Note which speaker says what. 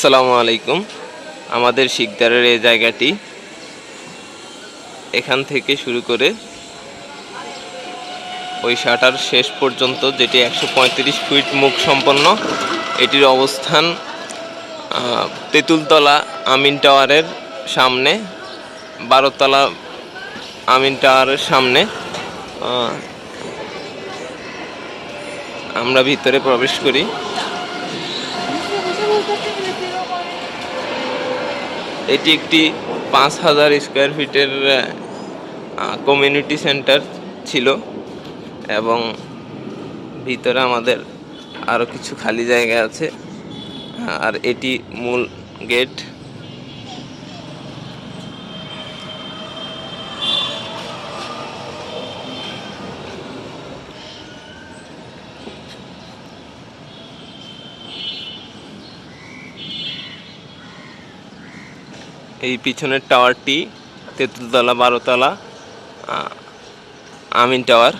Speaker 1: আসসালামু আলাইকুম। আমাদের শিকদারের এই জায়গাটি এখান থেকে শুরু করে ওই শাটার শেষ পর্যন্ত, যেটি 135 ফিট মুখ সম্পন্ন, এটির অবস্থান তেঁতুলতলা আমিন টাওয়ারের সামনে, 12তলা আমিন টাওয়ারের সামনে। আমরা ভিতরে প্রবেশ করি। এটি একটি 5000 স্কোয়ার ফিটের কমিউনিটি সেন্টার ছিল এবং ভিতরে আমাদের আরও কিছু খালি জায়গা আছে। আর এটি মূল গেট। এই পিছনের টাওয়ারটি তেঁতুলতলা 12তলা আমিন টাওয়ার।